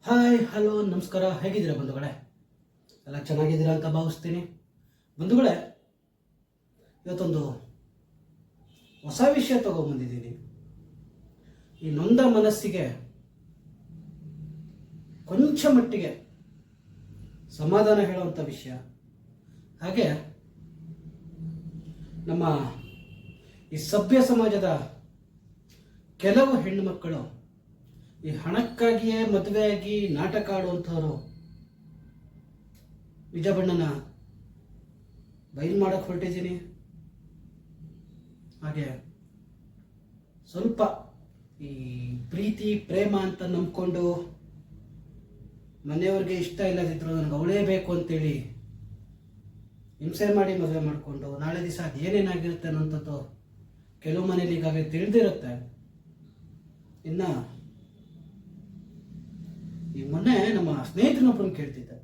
Hi hello ನಮಸ್ಕಾರ. ಹೇಗಿದ್ದೀರಾ ಬಂಧುಗಳೇ? ಎಲ್ಲ ಚೆನ್ನಾಗಿದ್ದೀರಾ ಅಂತ ಭಾವಿಸ್ತೀನಿ. ಬಂಧುಗಳೇ, ಇವತ್ತೊಂದು ಹೊಸ ವಿಷಯ ತಗೊಂಡ್ಬಂದಿದ್ದೀನಿ. ಈ ನೊಂದ ಮನಸ್ಸಿಗೆ ಕೊಂಚ ಮಟ್ಟಿಗೆ ಸಮಾಧಾನ ಹೇಳುವಂಥ ವಿಷಯ. ಹಾಗೆ ನಮ್ಮ ಈ ಸಭ್ಯ ಸಮಾಜದ ಕೆಲವು ಹೆಣ್ಣುಮಕ್ಕಳು ಈ ಹಣಕ್ಕಾಗಿಯೇ ಮದುವೆಯಾಗಿ ನಾಟಕ ಆಡುವಂಥವ್ರು ನಿಜ ಬಣ್ಣನ ಬಯಲು ಮಾಡಕ್ಕೆ ಹೊರಟಿದ್ದೀನಿ. ಹಾಗೆ ಸ್ವಲ್ಪ ಈ ಪ್ರೀತಿ ಪ್ರೇಮ ಅಂತ ನಂಬ್ಕೊಂಡು ಮನೆಯವ್ರಿಗೆ ಇಷ್ಟ ಇಲ್ಲದಿದ್ರು ನನಗೆ ಅವಳೇ ಬೇಕು ಅಂತೇಳಿ ಹಿಂಸೆ ಮಾಡಿ ಮದುವೆ ಮಾಡಿಕೊಂಡು ನಾಳೆ ದಿವಸ ಅದು ಏನೇನಾಗಿರುತ್ತೆ ಅನ್ನೋಂಥದ್ದು ಕೆಲವು ಮನೇಲಿ ಈಗಾಗಲೇ ತಿಳಿದಿರುತ್ತೆ. ಇನ್ನು ಈ ಮೊನ್ನೆ ನಮ್ಮ ಸ್ನೇಹಿತನೊಬ್ಬರನ್ನು ಕೇಳ್ತಿದ್ದೆ,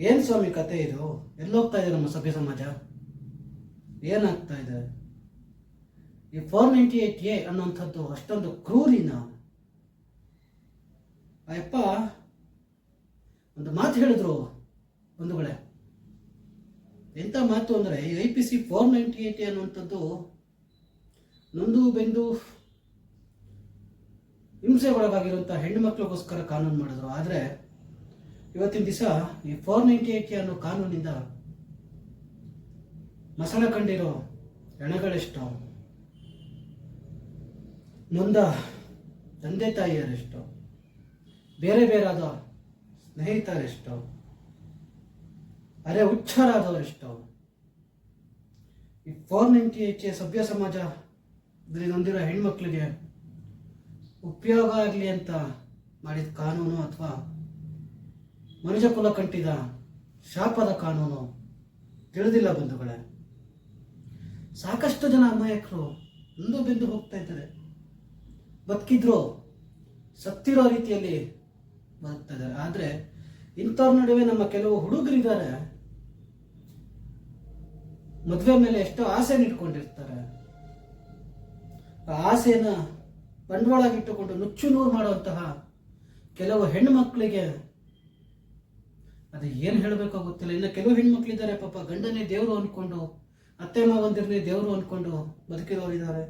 ಏನು ಸ್ವಾಮಿ ಕತೆ ಇದು, ಎಲ್ಲೋಗ್ತಾ ಇದೆ ನಮ್ಮ ಸಭ್ಯ ಸಮಾಜ, ಏನಾಗ್ತಾ ಇದೆ? ಈ 498A ಅನ್ನೋಂಥದ್ದು ಅಷ್ಟೊಂದು ಕ್ರೂರಿನ? ಅಯ್ಯಪ್ಪ ಒಂದು ಮಾತು ಹೇಳಿದ್ರು ಬಂಧುಗಳೇ. ಎಂಥ ಮಾತು ಅಂದರೆ, ಈ IPC 498A ಅನ್ನುವಂಥದ್ದು ನೊಂದು ಬೆಂದು ಹಿಂಸೆಗೊಳಗಾಗಿರುವಂಥ ಹೆಣ್ಣು ಮಕ್ಕಳಿಗೋಸ್ಕರ ಕಾನೂನು ಮಾಡಿದ್ರು. ಆದರೆ ಇವತ್ತಿನ ದಿವಸ ಈ 498A ಅನ್ನೋ ಕಾನೂನಿಂದ ಮಸಣ ಕಂಡಿರೋ ಹೆಣಗಳೆಷ್ಟು, ನೊಂದ ತಂದೆ ತಾಯಿಯರೆಷ್ಟು, ಬೇರೆ ಬೇರಾದ ಸ್ನೇಹಿತರೆಷ್ಟು, ಅರೆ ಹುಚ್ಚರಾದವರೆಷ್ಟು. ಈ 498A ಸಭ್ಯ ಸಮಾಜ ಇದರಲ್ಲಿ ನೊಂದಿರೋ ಹೆಣ್ಮಕ್ಳಿಗೆ ಉಪಯೋಗ ಆಗಲಿ ಅಂತ ಮಾಡಿದ ಕಾನೂನು ಅಥವಾ ಮನುಜ ಕುಲ ಕಂಟಿದ ಶಾಪದ ಕಾನೂನು ತಿಳಿದಿಲ್ಲ ಬಂಧುಗಳೇ. ಸಾಕಷ್ಟು ಜನ ಅಮಾಯಕರು ಒಂದು ಬಿದ್ದು ಹೋಗ್ತಾ ಇದ್ದಾರೆ, ಬದುಕಿದ್ರು ಸತ್ತಿರೋ ರೀತಿಯಲ್ಲಿ ಬದುಕ್ತಾ ಇದ್ದಾರೆ. ಆದರೆ ಇಂಥವ್ರ ನಡುವೆ ನಮ್ಮ ಕೆಲವು ಹುಡುಗರಿದ್ದಾರೆ, ಮದುವೆ ಮೇಲೆ ಎಷ್ಟೋ ಆಸೆ ಇಟ್ಕೊಂಡಿರ್ತಾರೆ. ಆ ಆಸೆನ ಬಂಡವಾಳಗಿಟ್ಟುಕೊಂಡು ನುಚ್ಚು ನೂರು ಮಾಡುವಂತಹ ಕೆಲವು ಹೆಣ್ಣು ಮಕ್ಕಳಿಗೆ ಅದು ಏನು ಹೇಳಬೇಕೋ ಗೊತ್ತಿಲ್ಲ. ಇನ್ನು ಕೆಲವು ಹೆಣ್ಮಕ್ಳಿದ್ದಾರೆ ಪಾಪ ಗಂಡನೇ ದೇವರು ಅಂದ್ಕೊಂಡು, ಅತ್ತೆ ಮಾವಂದಿರನೇ ದೇವರು ಅಂದ್ಕೊಂಡು ಬದುಕಿರೋರಿದ್ದಾರೆ.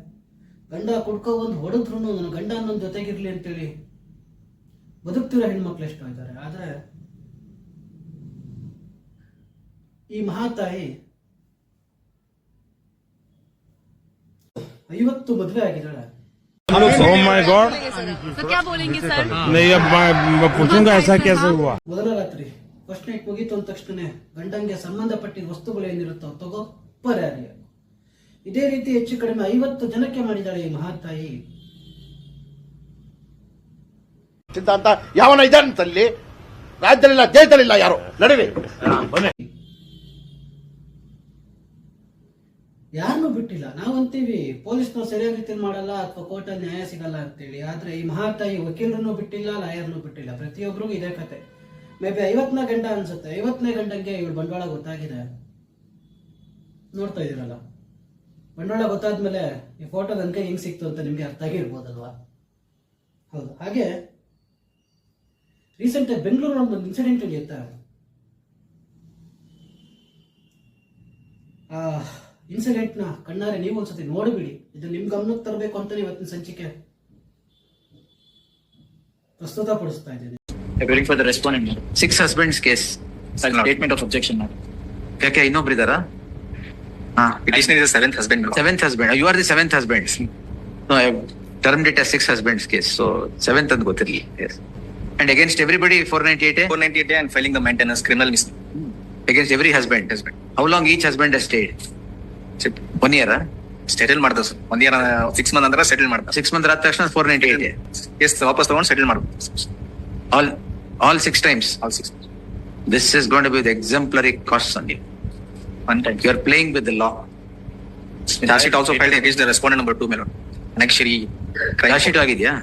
ಗಂಡ ಕುಡ್ಕೊ ಒಂದು ಹೊಡೆದ್ರು ನನ್ನ ಗಂಡ ಅನ್ನೊಂದು ಜೊತೆಗಿರ್ಲಿ ಅಂತೇಳಿ ಬದುಕ್ತಿರೋ ಹೆಣ್ಮಕ್ಳು ಎಷ್ಟೋ ಇದ್ದಾರೆ. ಆದರೆ ಈ ಮಹಾತಾಯಿ 50 ಮದುವೆ ಆಗಿದ್ದಾಳೆ. Oh my God! तो क्या बोलेंगे सर? नहीं, अब मैं पूछूंगा ऐसा कैसे हुआ? ಮೊದಲ ರಾತ್ರಿ ಫಸ್ಟ್ ನೈಟ್ ಮುಗೀತು ಅಂದ ತಕ್ಷಣ ಗಂಡಂಗೆ ಸಂಬಂಧಪಟ್ಟಿದ ವಸ್ತುಗಳು ಏನಿರುತ್ತೋ ತಗೋ ಪರ್ಯಾಯ. ಇದೇ ರೀತಿ ಹೆಚ್ಚು ಕಡಿಮೆ 50 ಜನಕ್ಕೆ ಮಾಡಿದ್ದಾಳೆ ಈ ಮಹಾತಾಯಿ. ಸಿದ್ಧಾಂತ ಯಾವನ ಇದಂತಲ್ಲಿ ರಾಜ್ಯದಲ್ಲಿಲ್ಲ, ದೇಶದಲ್ಲಿಲ್ಲ, ಯಾರು ನಡೀರಿ. ಯಾರನ್ನೂ ಬಿಟ್ಟಿಲ್ಲ. ನಾವಂತೀವಿ ಪೊಲೀಸ್ನವ್ರು ಸರಿಯಾದ ರೀತಿಯಲ್ಲಿ ಮಾಡಲ್ಲ ಅಥವಾ ಕೋರ್ಟಲ್ಲಿ ನ್ಯಾಯ ಸಿಗಲ್ಲ ಅಂತೇಳಿ. ಆದ್ರೆ ಈ ಮಹಾತಾಯಿ ವಕೀಲರನ್ನು ಬಿಟ್ಟಿಲ್ಲ, ಲಾಯರ್ನು ಬಿಟ್ಟಿಲ್ಲ. ಪ್ರತಿಯೊಬ್ಬರಿಗೂ ಇದೇ ಕತೆ. ಮೇ ಬಿ 50ನೇ ಗಂಡ ಅನ್ಸುತ್ತೆ. 50ನೇ ಗಂಡಂಗೆ ಇವಳು ಬಂಡವಾಳ ಗೊತ್ತಾಗಿದೆ. ನೋಡ್ತಾ ಇದೀರಲ್ಲ, ಬಂಡವಾಳ ಗೊತ್ತಾದ್ಮೇಲೆ ಈ ಫೋಟೋ ನನಗೆ ಹೆಂಗ್ ಸಿಕ್ತು ಅಂತ ನಿಮ್ಗೆ ಅರ್ಥ ಆಗಿರ್ಬೋದಲ್ವಾ? ಹೌದು. ಹಾಗೆ ರೀಸೆಂಟ್ ಆಗಿ ಬೆಂಗಳೂರಲ್ಲಿ ಒಂದು ಇನ್ಸಿಡೆಂಟ್ ನಡೆಯುತ್ತೆ. ಇನ್ಸಿಡೆಂಟ್ನ ಕಣ್ಣಾರೆ ನೀವು ಒಂದ್ಸತಿ ನೋಡಿಬಿಡಿ. ಇದು ನಿಮ್ ಗಮನಕ್ಕೆ ತರಬೇಕು ಅಂತ ಇವತ್ತಿನ ಸಂಚಿಕೆ ಪ್ರಸ್ತುತಪಡಿಸ್ತಾ ಇದ್ದೀನಿ. Appearing for the respondent. 6 husbands case. Statement of objection. Okay, ಇನ್ನೊಬ್ರು ಇದಾರಾ? Petitioner is the 7th husband. 7th husband. You are the 7th husband. No, I have termed it as 6 husbands case. So 7th ಅಂತ ಗೊತ್ತಿರಲಿ. Yes. And against everybody 498A? 498 and filing the maintenance criminal mis. Against every husband. How long each husband has stayed? 1 year? Settle ಮಾಡ್ದ sir. 1 year 6 months ಅಂದ್ರೆ settle ಮಾಡ್ದ. 6 months ಆದ ತಕ್ಷಣ 498A. Case ವಾಪಸ್ ತಗೊಂಡು settle ಮಾಡ್ಬೋದು. All 6 times. All 6. This is going to be the exemplary cost on you. One time. You are playing with the law. Charge sheet also filed against the respondent number 2 ಮೇಲೆ. Annexury crime. Charge sheet ಆಗಿದೆಯಾ?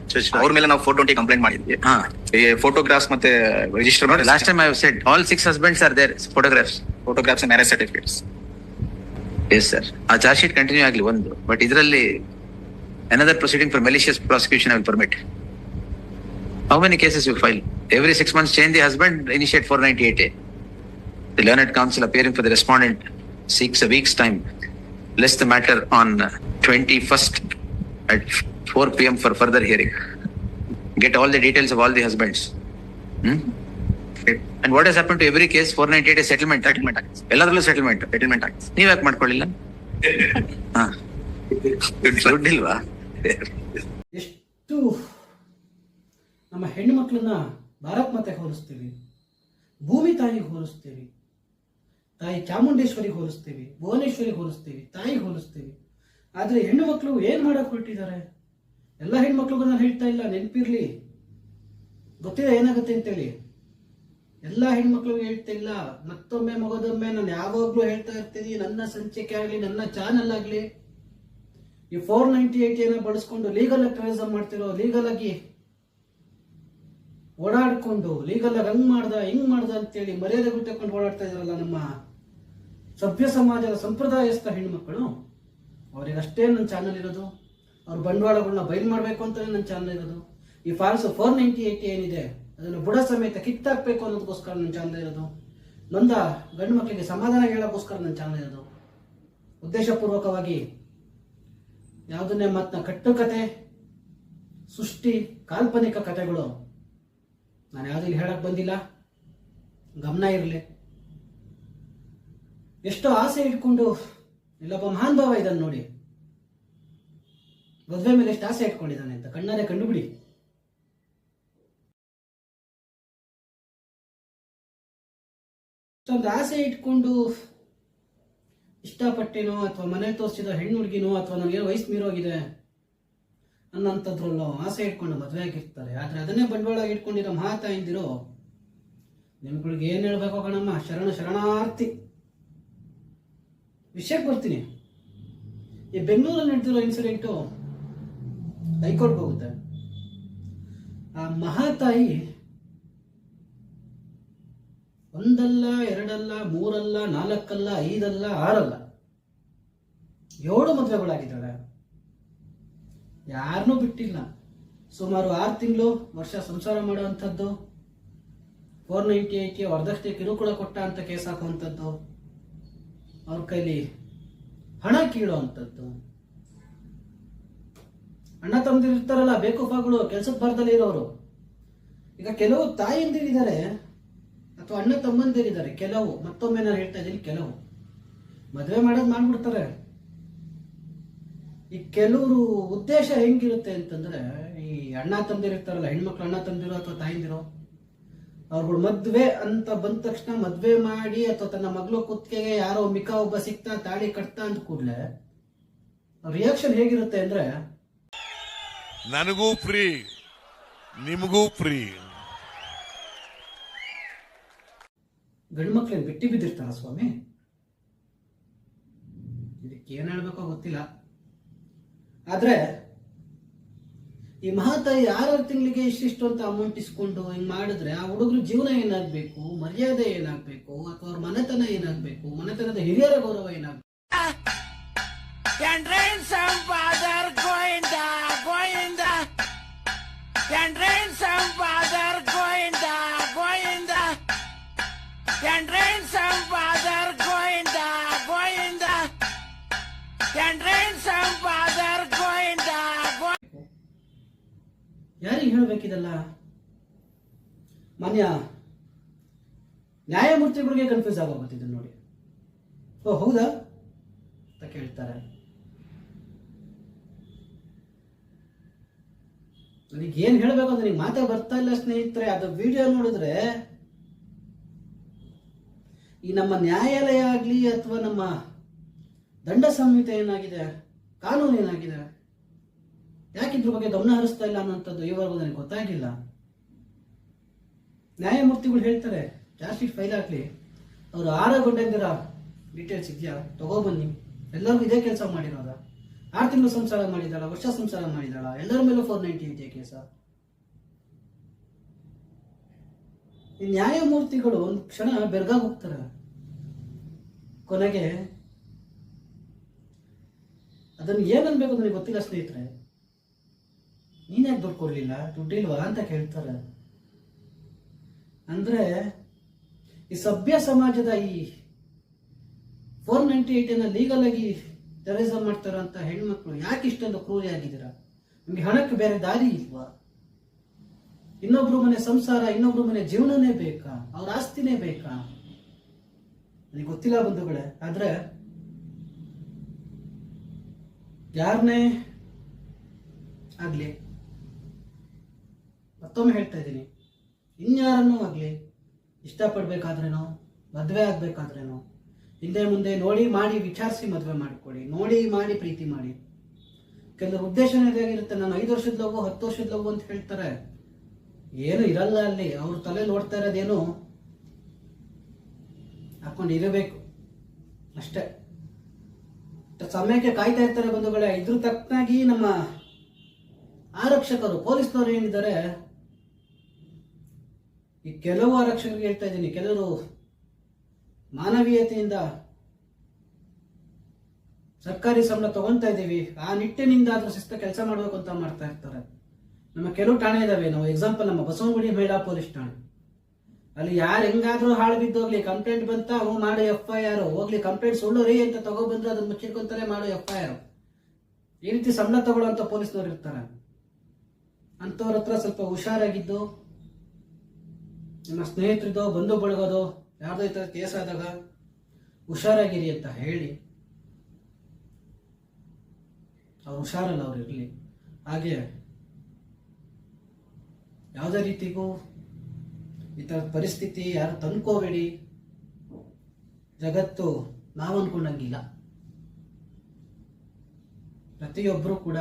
ಅವ್ರ ಮೇಲೆ ನಾವು 420 complaint ಮಾಡಿದ್ವಿ. ಹಾ. Photographs ಮತ್ತೆ register ಮಾಡಿ. Last time I have said all 6 husbands are there. Photographs and marriage certificates. Yes sir. ಆ ಚಾರ್ಜ್ ಶೀಟ್ ಕಂಟಿನ್ಯೂ ಆಗಲಿ ಒಂದು, ಬಟ್ ಇದರಲ್ಲಿ another proceeding for malicious prosecution I will permit. How many cases you file? Every 6 months change the husband, initiate 498A. The learned counsel appearing for the respondent seeks a week's time. List the matter on 21st at 4 p.m. for further hearing. Get all the details of all the husbands. And what has happened to every case? 498A settlement. ಎಲ್ಲದರಲ್ಲೂ settlement ಆಗಿ ನೀವ್ ಯಾಕೆ ಮಾಡ್ಕೊಳ್ಳಿಲ್ಲ? ದುಡ್ಡಿಲ್ವಾ? ಎಷ್ಟು ನಮ್ಮ ಹೆಣ್ಣು ಮಕ್ಕಳನ್ನ ಭಾರತ್ ಮಾತೆಗೆ ಹೋಲಿಸ್ತೀವಿ, ಭೂಮಿ ತಾಯಿಗೆ ಹೋಲಿಸ್ತೀವಿ, ತಾಯಿ ಚಾಮುಂಡೇಶ್ವರಿಗೆ ಹೋಲಿಸ್ತೀವಿ, ಭುವನೇಶ್ವರಿಗೆ ಹೋಲಿಸ್ತೀವಿ, ತಾಯಿಗೆ ಹೋಲಿಸ್ತೀವಿ. ಆದರೆ ಹೆಣ್ಣು ಮಕ್ಕಳು ಏನು ಮಾಡಕ್ಕೆ ಹೊರಟಿದ್ದಾರೆ? ಎಲ್ಲ ಹೆಣ್ಮಕ್ಳಿಗೂ ನಾನು ಹೇಳ್ತಾ ಇಲ್ಲ, ನೆನಪಿರ್ಲಿ, ಗೊತ್ತಿದೆ ಏನಾಗುತ್ತೆ ಅಂತೇಳಿ. ಎಲ್ಲ ಹೆಣ್ಮಕ್ಳಿಗೂ ಹೇಳ್ತಾ ಇಲ್ಲ, ಮತ್ತೊಮ್ಮೆ ಮಗದೊಮ್ಮೆ ನಾನು ಯಾವಾಗಲೂ ಹೇಳ್ತಾ ಇರ್ತೀನಿ, ನನ್ನ ಸಂಚಿಕೆ ಆಗಲಿ, ನನ್ನ ಚಾನಲ್ ಆಗಲಿ, ಈ 498 ಬಳಸ್ಕೊಂಡು ಲೀಗಲ್ ಟೆರರಿಸಂ ಮಾಡ್ತಿರೋ, ಲೀಗಲ್ ಆಗಿ ಓಡಾಡ್ಕೊಂಡು ಲೀಗಲ್ ಆಗಿ ಹಂಗ್ ಮಾಡ್ದ ಅಂತೇಳಿ ಮರ್ಯಾದೆ ಗುಟ್ಟಿಕೊಂಡು ಓಡಾಡ್ತಾ ಇದ್ರಲ್ಲ ನಮ್ಮ ಸಭ್ಯ ಸಮಾಜದ ಸಂಪ್ರದಾಯಸ್ಥ ಹೆಣ್ಮಕ್ಳು, ಅವರಿಗಷ್ಟೇ ನನ್ನ ಚಾನಲ್ ಇರೋದು. ಅವ್ರ ಬಂಡವಾಳಗಳನ್ನ ಬಯಲು ಮಾಡಬೇಕು ಅಂತಲೇ ನನ್ನ ಚಾನಲ್ ಇರೋದು. ಈ ಫಾಲ್ಸ್ 498 ಏನಿದೆ ಅದನ್ನು ಬುಡ ಸಮೇತ ಕಿತ್ತಾಕ್ಬೇಕು ಅನ್ನೋದಕ್ಕೋಸ್ಕರ ನನ್ನ ಚಾನಲ್ ಇರೋದು. ನೊಂದ ಗಂಡು ಮಕ್ಕಳಿಗೆ ಸಮಾಧಾನ ಹೇಳೋಕ್ಕೋಸ್ಕರ ನನ್ನ ಚಾನಲ್ ಇರೋದು. ಉದ್ದೇಶಪೂರ್ವಕವಾಗಿ ಯಾವುದನ್ನೇ ಮಾತನ್ನ ಕಟ್ಟುಕತೆ, ಸೃಷ್ಟಿ, ಕಾಲ್ಪನಿಕ ಕಥೆಗಳು ನಾನು ಯಾವುದು ಇಲ್ಲಿ ಹೇಳಕ್ ಬಂದಿಲ್ಲ. ಗಮನ ಇರಲಿ. ಎಷ್ಟೋ ಆಸೆ ಇಟ್ಕೊಂಡು ಇಲ್ಲೊಬ್ಬ ಮಹಾನ್ ಭಾವ ಇದನ್ನು ನೋಡಿ, ಮದುವೆ ಮೇಲೆ ಎಷ್ಟು ಆಸೆ ಇಟ್ಕೊಂಡಿದ್ದಾನೆ ಅಂತ ಕಣ್ಣಾರೆ ಕಂಡುಬಿಡಿ. ಒಂದು ಆಸೆ ಇಟ್ಕೊಂಡು ಇಷ್ಟಪಟ್ಟೇನೋ ಅಥವಾ ಮನೆ ತೋರಿಸಿದ ಹೆಣ್ಣು ಹುಡುಗಿನೋ ಅಥವಾ ನನಗೇನೋ ವಯಸ್ಸು ಮೀರೋಗಿದೆ ಅನ್ನೋಂಥದ್ರಲ್ಲೋ ಆಸೆ ಇಟ್ಕೊಂಡು ಮದುವೆ ಆಗಿರ್ತಾರೆ. ಆದರೆ ಅದನ್ನೇ ಬಂಡವಾಳ ಇಟ್ಕೊಂಡಿರೋ ಮಹಾತಾಯಿಂದಿರೋ ನಿಮ್ಗಳಿಗೆ ಏನು ಹೇಳ್ಬೇಕು ಕಣಮ್ಮ, ಶರಣಾರ್ಥಿ. ವಿಷಯಕ್ಕೆ ಬರ್ತೀನಿ. ಈ ಬೆಂಗಳೂರಲ್ಲಿ ನಡೆದಿರೋ ಇನ್ಸಿಡೆಂಟು ಹೈಕೋರ್ಟ್ಗೆ ಹೋಗುತ್ತೆ. ಆ ಮಹಾತಾಯಿ ಒಂದಲ್ಲ, ಎರಡಲ್ಲ, ಮೂರಲ್ಲ, ನಾಲ್ಕಲ್ಲ, 5 ಅಲ್ಲ, 6 ಅಲ್ಲ, 7 ಮದುವೆಗಳಾಗಿದ್ದಾಳೆ. ಯಾರನ್ನೂ ಬಿಟ್ಟಿಲ್ಲ. ಸುಮಾರು 6 ತಿಂಗಳು, ವರ್ಷ ಸಂಸಾರ ಮಾಡುವಂಥದ್ದು, 498 ವರದಕ್ಷಿಣೆ ಕಿರುಕುಳ ಕೊಟ್ಟ ಅಂತ ಕೇಸ್ ಹಾಕುವಂಥದ್ದು, ಅವ್ರ ಕೈಲಿ ಹಣ ಕೀಳುವಂಥದ್ದು. ಅಣ್ಣ ತಮ್ಮದಿರ್ತಾರಲ್ಲ ಬೇಕೂಫಾಗಳು, ಕೆಲ್ಸಕ್ಕೆ ಬರ್ದಲ್ಲೇ ಇರೋರು. ಈಗ ಕೆಲವು ತಾಯಿಂದಿರಿದ್ದಾರೆ ಅಥವಾ ಅಣ್ಣ ತಮ್ಮಂದಿರಿದ್ದಾರೆ, ಕೆಲವು, ಮತ್ತೊಮ್ಮೆ ನಾನು ಹೇಳ್ತಾ ಇದ್ದೀನಿ, ಕೆಲವು ಮದುವೆ ಮಾಡೋದು ಮಾಡ್ಬಿಡ್ತಾರೆ. ಈ ಕೆಲವರು ಉದ್ದೇಶ ಹೆಂಗಿರುತ್ತೆ ಅಂತಂದ್ರೆ, ಈ ಅಣ್ಣ ತಂದಿರ್ತಾರಲ್ಲ, ಹೆಣ್ಮಕ್ಳು ಅಣ್ಣ ತಂದಿರೋ ಅಥವಾ ತಾಯಿಂದಿರೋ, ಅವ್ರುಗಳು ಮದ್ವೆ ಅಂತ ಬಂದ ತಕ್ಷಣ ಮದ್ವೆ ಮಾಡಿ ಅಥವಾ ತನ್ನ ಮಗಳು ಕುತ್ತಿಗೆಗೆ ಯಾರೋ ಮಿಕ್ಕ ಒಬ್ಬ ಸಿಕ್ತಾ ತಾಳಿ ಕಟ್ತಾ ಅಂದ ಕೂಡಲೇ ರಿಯಾಕ್ಷನ್ ಹೇಗಿರುತ್ತೆ ಅಂದ್ರೆ, ನನಗೂ ಫ್ರೀ, ನಿಮಗೂ ಫ್ರೀ. ಗಂಡು ಮಕ್ಳೇನು ಬಿಟ್ಟಿ ಬಿದ್ದಿರ್ತಾರ ಸ್ವಾಮಿ? ಇದಕ್ಕೆ ಏನ್ ಹೇಳ್ಬೇಕೋ ಗೊತ್ತಿಲ್ಲ. ಆದ್ರೆ ಈ ಮಹಾತಾಯಿ 6 ತಿಂಗಳಿಗೆ ಇಷ್ಟಿಷ್ಟು ಅಂತ ಅಮೌಂಟ್ ಇಸ್ಕೊಂಡು ಹಿಂಗ್ ಮಾಡಿದ್ರೆ ಆ ಹುಡುಗರು ಜೀವನ ಏನಾಗ್ಬೇಕು, ಮರ್ಯಾದೆ ಏನಾಗ್ಬೇಕು, ಅಥವಾ ಅವ್ರ ಮನೆತನ ಏನಾಗ್ಬೇಕು, ಮನೆತನದ ಹಿರಿಯರ ಗೌರವ ಏನಾಗ್ಬೇಕು? ಯಾರಿಗೆ ಹೇಳ್ಬೇಕಿದಲ್ಲ? ಮಾನ್ಯ ನ್ಯಾಯಮೂರ್ತಿಗಳಿಗೆ ಕನ್ಫ್ಯೂಸ್ ಆಗೋಗುತ್ತಿದ್ದು ನೋಡಿ. ಓ ಹೌದಾ ಅಂತ ಕೇಳ್ತಾರೆ. ನನಗೆ ಏನ್ ಹೇಳ್ಬೇಕು ಅಂದ್ರೆ ನನಗೆ ಮಾತೇ ಬರ್ತಾ ಇಲ್ಲ ಸ್ನೇಹಿತರೆ. ಅದು ವಿಡಿಯೋ ನೋಡಿದ್ರೆ ಈ ನಮ್ಮ ನ್ಯಾಯಾಲಯ ಆಗ್ಲಿ ಅಥವಾ ನಮ್ಮ ದಂಡ ಸಂಹಿತೆ ಏನಾಗಿದೆ, ಕಾನೂನು ಏನಾಗಿದೆ, ಯಾಕೆ ಇದ್ರ ಬಗ್ಗೆ ಗಮನ ಹರಿಸ್ತಾ ಇಲ್ಲ ಅನ್ನೋಂಥದ್ದು ಈವರೆಗೂ ನನಗೆ ಗೊತ್ತಾಗಿಲ್ಲ. ನ್ಯಾಯಮೂರ್ತಿಗಳು ಹೇಳ್ತಾರೆ ಚಾರ್ಜ್ ಶೀಟ್ ಫೈಲ್ ಹಾಕ್ಲಿ, ಅವರು 6 ಗಂಟೆಂದಿರ ಡೀಟೇಲ್ಸ್ ಇದೆಯಾ ತಗೋಬನ್ನಿ, ಎಲ್ಲರಿಗೂ ಇದೇ ಕೆಲಸ ಮಾಡಿರೋದ, 6 ತಿಂಗಳು ಸಂಸಾರ ಮಾಡಿದಾಳ, ವರ್ಷ ಸಂಸಾರ ಮಾಡಿದಾಳ, ಎಲ್ಲರ ಮೇಲೂ 498 ಕೇಸ. ಈ ನ್ಯಾಯಮೂರ್ತಿಗಳು ಒಂದು ಕ್ಷಣ ಬೆರ್ಗಾಗ ಹೋಗ್ತಾರೆ. ಕೊನೆಗೆ ಅದನ್ನು ಏನನ್ಬೇಕು ನನಗೆ ಗೊತ್ತಿಲ್ಲ ಸ್ನೇಹಿತರೆ. ನೀನ್ಯಾಕೆ ದುಡ್ಡು ಕೊಡ್ಲಿಲ್ಲ, ದುಡ್ಡಿಲ್ವಾ ಅಂತ ಕೇಳ್ತಾರೆ. ಅಂದ್ರೆ ಈ ಸಭ್ಯ ಸಮಾಜದ ಈ 498 ಲೀಗಲ್ ಆಗಿ ಟೆರರಿಸಂ ಮಾಡ್ತಾರಂತ ಹೆಣ್ಮಕ್ಳು ಯಾಕೆ ಇಷ್ಟೊಂದು ಕ್ರೂರಿ ಆಗಿದ್ದೀರಾ? ನಿಮ್ಗೆ ಹಣಕ್ಕೆ ಬೇರೆ ದಾರಿ ಇಲ್ವಾ? ಇನ್ನೊಬ್ರು ಮನೆ ಸಂಸಾರ, ಇನ್ನೊಬ್ರು ಮನೆ ಜೀವನನೇ ಬೇಕಾ? ಅವ್ರ ಆಸ್ತಿನೇ ಬೇಕಾ? ನನಗೆ ಗೊತ್ತಿಲ್ಲ ಬಂಧುಗಳೇ. ಆದ್ರೆ ಯಾರನ್ನೇ ಆಗ್ಲಿ, ಮತ್ತೊಮ್ಮೆ ಹೇಳ್ತಾ ಇದ್ದೀನಿ, ಇನ್ಯಾರನ್ನೂ ಆಗ್ಲಿ ಇಷ್ಟಪಡ್ಬೇಕಾದ್ರೇನೋ, ಮದ್ವೆ ಆಗ್ಬೇಕಾದ್ರೇನೋ ಹಿಂದೆ ಮುಂದೆ ನೋಡಿ ಮಾಡಿ ವಿಚಾರಿಸಿ ಮದ್ವೆ ಮಾಡಿಕೊಳ್ಳಿ, ನೋಡಿ ಮಾಡಿ ಪ್ರೀತಿ ಮಾಡಿ. ಕೆಲವರು ಉದ್ದೇಶನೇ ಇದಾಗಿರುತ್ತೆ, ನಾನು 5 ವರ್ಷದ ಲವ್ 10 ವರ್ಷದ ಲವ್ ಅಂತ ಹೇಳ್ತಾರೆ. ಏನು ಇರಲ್ಲ ಅಲ್ಲಿ. ಅವ್ರ ತಲೆ ನೋಡ್ತಾ ಇರೋದೇನು ಹಾಕೊಂಡು ಇರಬೇಕು ಅಷ್ಟೇ. ಸಮಯಕ್ಕೆ ಕಾಯ್ತಾ ಇರ್ತಾರೆ ಬಂಧುಗಳೇ. ಇದ್ರ ತಕ್ಕನಾಗಿ ನಮ್ಮ ಆರಕ್ಷಕರು, ಪೊಲೀಸ್ನವರು ಏನಿದ್ದಾರೆ, ಈ ಕೆಲವು ಆರಕ್ಷಕರಿಗೆ ಹೇಳ್ತಾ ಇದ್ದೀನಿ, ಕೆಲವರು ಮಾನವೀಯತೆಯಿಂದ ಸರ್ಕಾರಿ ಸಂಬಳ ತಗೊಂತಾ ಇದ್ದೀವಿ, ಆ ನಿಟ್ಟಿನಿಂದ ಆದ್ರೂ ಶಿಸ್ತ ಕೆಲಸ ಮಾಡಬೇಕು ಅಂತ ಮಾಡ್ತಾ ಇರ್ತಾರೆ. ನಮ್ಮ ಕೆಲವು ಠಾಣೆ ಇದಾವೆ. ನಾವು ಎಕ್ಸಾಂಪಲ್ ನಮ್ಮ ಬಸವನಗುಡಿ ಮಹಿಳಾ ಪೊಲೀಸ್ ಠಾಣೆ, ಅಲ್ಲಿ ಯಾರು ಹೆಂಗಾದ್ರೂ ಹಾಳು ಬಿದ್ದೋಗ್ಲಿ, ಕಂಪ್ಲೇಂಟ್ ಬಂತ ಅವು ಮಾಡೋ FIR, ಹೋಗ್ಲಿ ಕಂಪ್ಲೇಂಟ್ ಸುಳ್ಳು ರೀ ಅಂತ ತಗೊಬಂದ್ರೆ ಅದನ್ನ ಮುಚ್ಚಿಟ್ಕೊಂತಾರೆ, ಮಾಡೋ FIR. ಈ ರೀತಿ ಸಂಬಳ ತಗೊಳ್ಳುವಂತ ಪೊಲೀಸ್ನವ್ರು ಇರ್ತಾರೆ. ಅಂತವ್ರ ಹತ್ರ ಸ್ವಲ್ಪ ಹುಷಾರಾಗಿದ್ದು, ನಿಮ್ಮ ಸ್ನೇಹಿತರಿದ್ದೋ ಬಂಧು ಬಳಗೋದು ಯಾರ್ದೋ ಈ ತರ ಕೇಸ್ ಆದಾಗ ಹುಷಾರಾಗಿರಿ ಅಂತ ಹೇಳಿ, ಅವ್ರು ಹುಷಾರಲ್ಲ, ಅವ್ರು ಇರ್ಲಿ. ಹಾಗೆ ಯಾವುದೇ ರೀತಿಗೂ ಈ ತರದ ಪರಿಸ್ಥಿತಿ ಯಾರು ತಂದ್ಕೋಬೇಡಿ. ಜಗತ್ತು ನಾವು ಅನ್ಕೊಂಡಂಗಿಲ್ಲ. ಪ್ರತಿಯೊಬ್ಬರು ಕೂಡ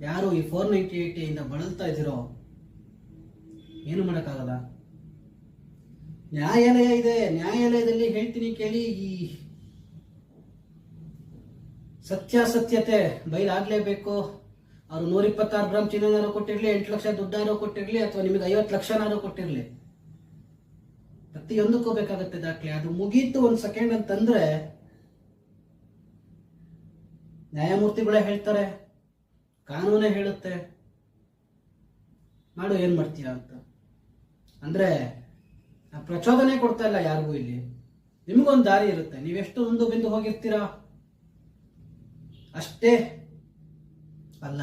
ಯಾರು ಈ 498 ಇಂದ ಬಳಲ್ತಾ ಇದ್ದೀರೋ ಏನು ಮಾಡೋಕ್ಕಾಗಲ್ಲ. ನ್ಯಾಯಾಲಯ ಇದೆ, ನ್ಯಾಯಾಲಯದಲ್ಲಿ ಹೇಳ್ತೀನಿ ಕೇಳಿ, ಈ ಸತ್ಯಾಸತ್ಯತೆ ಬಯಲಾಗ್ಲೇಬೇಕು. ಅವ್ರು 126 ಗ್ರಾಮ್ ಚಿನ್ನನಾರು ಕೊಟ್ಟಿರ್ಲಿ, 8 ಲಕ್ಷ ದುಡ್ಡಾರು ಕೊಟ್ಟಿರ್ಲಿ, ಅಥವಾ ನಿಮಗೆ 50 ಲಕ್ಷನಾರು ಕೊಟ್ಟಿರ್ಲಿ, ಪ್ರತಿಯೊಂದಕ್ಕೂ ಬೇಕಾಗತ್ತೆ ದಾಖಲೆ. ಅದು ಮುಗೀತು 1 ಸೆಕೆಂಡ್ ಅಂತಂದ್ರೆ ನ್ಯಾಯಮೂರ್ತಿಗಳೇ ಹೇಳ್ತಾರೆ, ಕಾನೂನೇ ಹೇಳುತ್ತೆ, ಮಾಡು ಏನ್ ಮಾಡ್ತೀರಾ ಅಂತ. ಅಂದ್ರೆ ಪ್ರಚೋದನೆ ಕೊಡ್ತಾ ಇಲ್ಲ ಯಾರಿಗೂ. ಇಲ್ಲಿ ನಿಮಗೊಂದು ದಾರಿ ಇರುತ್ತೆ, ನೀವೆಷ್ಟು ಒಂದು ಬಿಂದು ಹೋಗಿರ್ತೀರಾ ಅಷ್ಟೇ ಅಲ್ಲ,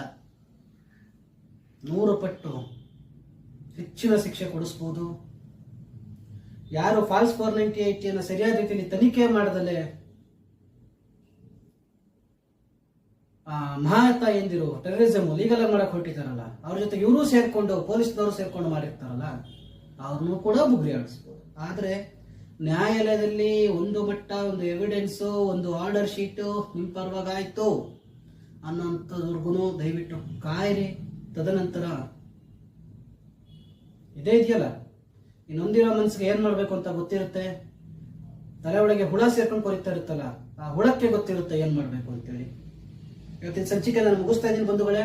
100 ಪಟ್ಟು ಹೆಚ್ಚಿನ ಶಿಕ್ಷೆ ಕೊಡಿಸ್ಬೋದು. ಯಾರು ಫಾಲ್ಸ್ 498 ಸರಿಯಾದ ರೀತಿಯಲ್ಲಿ ತನಿಖೆ ಮಾಡದಲ್ಲೇ ಮಹಾತಾಯಂದಿರು ಟೆರರಿಸಮ್ ಲೀಗಲ್ ಆಗಿ ಮಾಡಕ್ ಹೊರಟಿದಾರಲ್ಲ, ಅವ್ರ ಜೊತೆ ಇವರು ಸೇರ್ಕೊಂಡು, ಪೊಲೀಸ್ನವರು ಸೇರ್ಕೊಂಡು ಮಾಡಿರ್ತಾರಲ್ಲ, ಅವ್ರನ್ನೂ ಕೂಡ ಬುಗ್ರಿ ಆಡಿಸ್ಬೋದು. ಆದ್ರೆ ನ್ಯಾಯಾಲಯದಲ್ಲಿ ಒಂದು ಮಟ್ಟ, ಒಂದು ಎವಿಡೆನ್ಸು, ಒಂದು ಆರ್ಡರ್ ಶೀಟು ನಿಮ್ ಪರವಾಗಾಯ್ತು ಅನ್ನೋಂಥವ್ರಿಗೂ ದಯವಿಟ್ಟು ಕಾಯಿರಿ. ತದನಂತರ ಇದೇ ಇದೆಯಲ್ಲ, ಇನ್ನೊಂದಿರೋ ಮನ್ಸಿಗೆ ಏನ್ ಮಾಡ್ಬೇಕು ಅಂತ ಗೊತ್ತಿರುತ್ತೆ. ತಲೆ ಒಳಗೆ ಹುಳ ಸೇರ್ಕೊಂಡು ಕೊರಿತಾ ಇರುತ್ತಲ್ಲ, ಆ ಹುಳಕ್ಕೆ ಗೊತ್ತಿರುತ್ತೆ ಏನ್ ಮಾಡ್ಬೇಕು ಅಂತೇಳಿ. ಇವತ್ತಿನ ಸಂಚಿಕೆ ನಾನು ಮುಗಿಸ್ತಾ ಇದ್ದೀನಿ ಬಂಧುಗಳೇ.